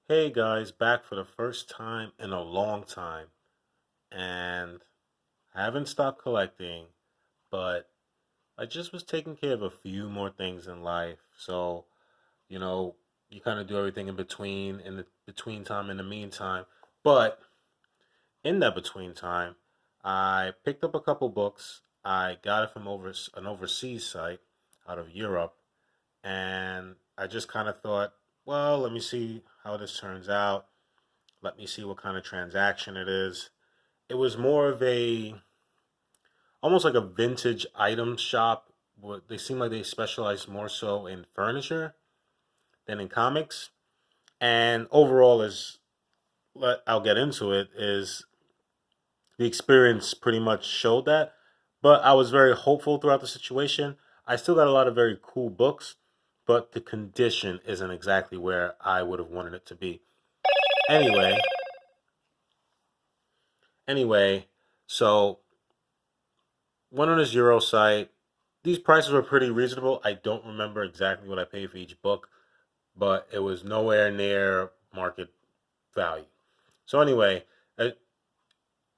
Hey guys, back for the first time in a long time. And I haven't stopped collecting, but I just was taking care of a few more things in life. So, you know, you kind of do everything in the between time, in the meantime. But in that between time, I picked up a couple books. I got it from an overseas site out of Europe, and I just kind of thought, well, let me see how this turns out. Let me see what kind of transaction it is. It was more of a almost like a vintage item shop. They seem like they specialize more so in furniture than in comics. And overall, is I'll get into it. Is the experience pretty much showed that, but I was very hopeful throughout the situation. I still got a lot of very cool books, but the condition isn't exactly where I would have wanted it to be. Anyway, anyway, so went on his Euro site. These prices were pretty reasonable. I don't remember exactly what I paid for each book, but it was nowhere near market value. So anyway,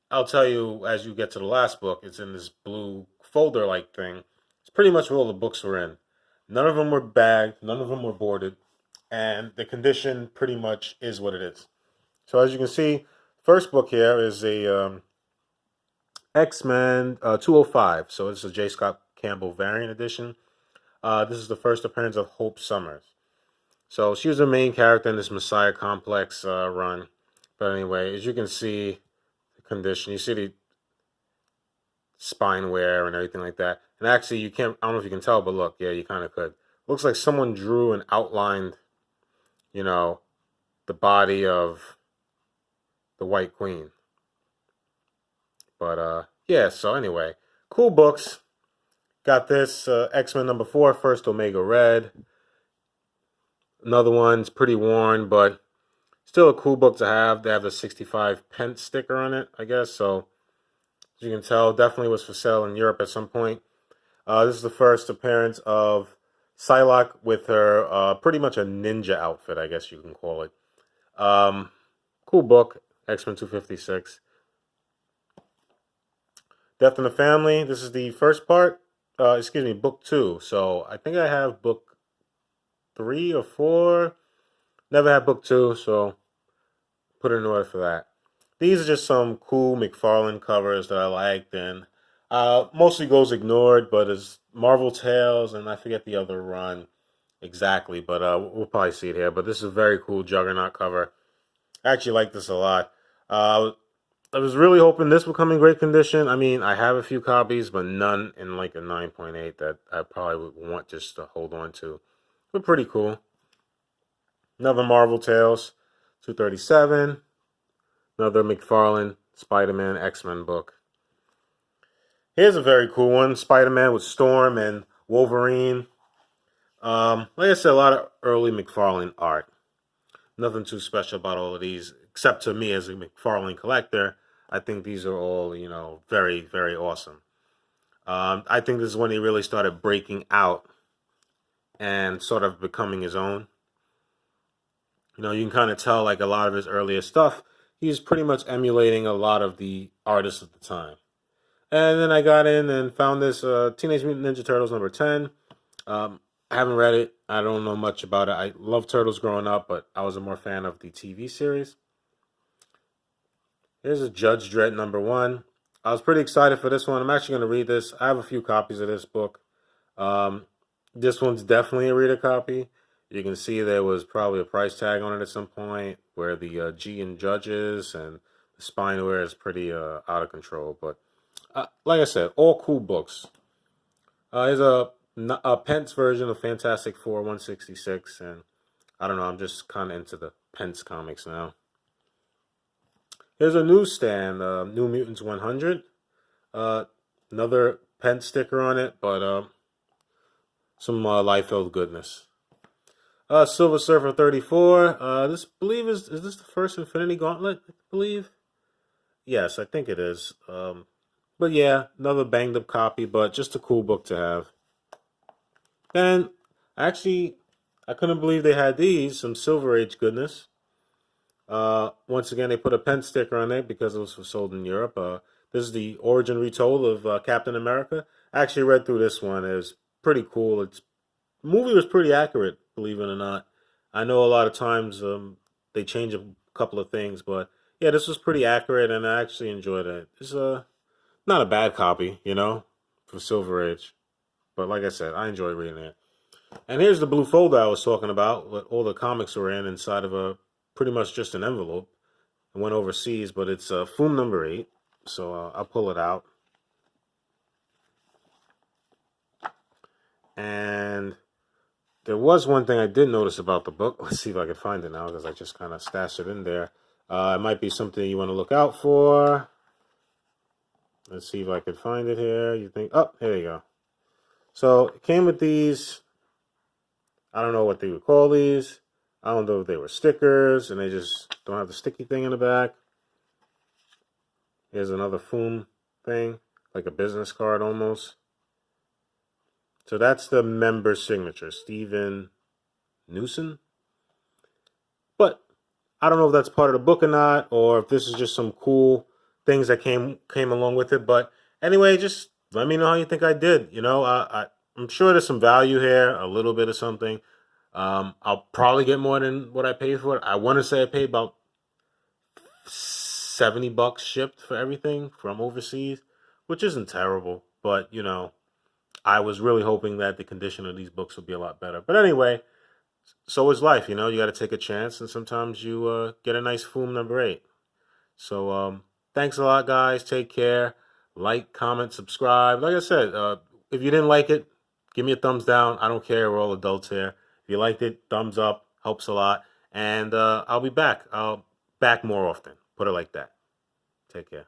I'll tell you as you get to the last book, it's in this blue folder-like thing. It's pretty much what all the books were in. None of them were bagged, none of them were boarded, and the condition pretty much is what it is. So as you can see, first book here is a X-Men 205. So this is a J. Scott Campbell variant edition. This is the first appearance of Hope Summers. So she was the main character in this Messiah Complex run. But anyway, as you can see, the condition, you see the spine wear and everything like that. And actually, you can't, I don't know if you can tell, but look, yeah, you kind of could. Looks like someone drew and outlined, you know, the body of the White Queen. But yeah, so anyway, cool books. Got this X-Men number 4, First Omega Red. Another one's pretty worn, but still a cool book to have. They have the 65 pence sticker on it, I guess. So as you can tell, definitely was for sale in Europe at some point. This is the first appearance of Psylocke with her pretty much a ninja outfit, I guess you can call it. Cool book, X-Men 256. Death in the Family. This is the first part. Excuse me, book 2. So I think I have book 3 or 4. Never had book 2, so put it in order for that. These are just some cool McFarlane covers that I liked, and mostly goes ignored, but it's Marvel Tales, and I forget the other run exactly, but we'll probably see it here. But this is a very cool Juggernaut cover. I actually like this a lot. I was really hoping this would come in great condition. I mean, I have a few copies, but none in like a 9.8 that I probably would want just to hold on to. But pretty cool. Another Marvel Tales, 237. Another McFarlane Spider-Man X-Men book. Here's a very cool one, Spider-Man with Storm and Wolverine. Like I said, a lot of early McFarlane art. Nothing too special about all of these, except to me as a McFarlane collector. I think these are all, very, very awesome. I think this is when he really started breaking out and sort of becoming his own. You can kind of tell like a lot of his earlier stuff, he's pretty much emulating a lot of the artists of the time. And then I got in and found this Teenage Mutant Ninja Turtles number 10. I haven't read it. I don't know much about it. I loved Turtles growing up, but I was a more fan of the TV series. Here's a Judge Dredd number 1. I was pretty excited for this one. I'm actually going to read this. I have a few copies of this book. This one's definitely a reader copy. You can see there was probably a price tag on it at some point where the G in Judges and the spine wear is pretty out of control. But like I said, all cool books. Here's a Pence version of Fantastic Four 166, and I don't know, I'm just kind of into the Pence comics now. Here's a newsstand, New Mutants 100. Another Pence sticker on it, but some Liefeld goodness. Silver Surfer 34. This believe is this the first Infinity Gauntlet? I believe. Yes, I think it is. But yeah, another banged up copy, but just a cool book to have. Then, actually, I couldn't believe they had these, some Silver Age goodness. Once again, they put a pen sticker on it because it was sold in Europe. This is the origin retold of Captain America. I actually read through this one. It was pretty cool. The movie was pretty accurate, believe it or not. I know a lot of times they change a couple of things, but yeah, this was pretty accurate, and I actually enjoyed it. It's not a bad copy, for Silver Age. But like I said, I enjoy reading it. And here's the blue folder I was talking about. What all the comics were in inside of a pretty much just an envelope. It went overseas, but it's Foom number 8. So I'll pull it out. And there was one thing I did notice about the book. Let's see if I can find it now because I just kind of stashed it in there. It might be something you want to look out for. Let's see if I can find it here. You think, oh, here you go. So it came with these. I don't know what they would call these. I don't know if they were stickers and they just don't have the sticky thing in the back. Here's another Foom thing, like a business card almost. So that's the member signature, Steven Newson. But I don't know if that's part of the book or not, or if this is just some cool things that came along with it. But anyway, just let me know how you think I did. I'm sure there's some value here, a little bit of something. I'll probably get more than what I paid for it. I want to say I paid about $70 shipped for everything from overseas, which isn't terrible. But I was really hoping that the condition of these books would be a lot better. But anyway, so is life. You got to take a chance, and sometimes you get a nice Foom number 8. So thanks a lot, guys. Take care. Like, comment, subscribe. Like I said, if you didn't like it, give me a thumbs down. I don't care. We're all adults here. If you liked it, thumbs up. Helps a lot. And I'll be back. I'll back more often. Put it like that. Take care.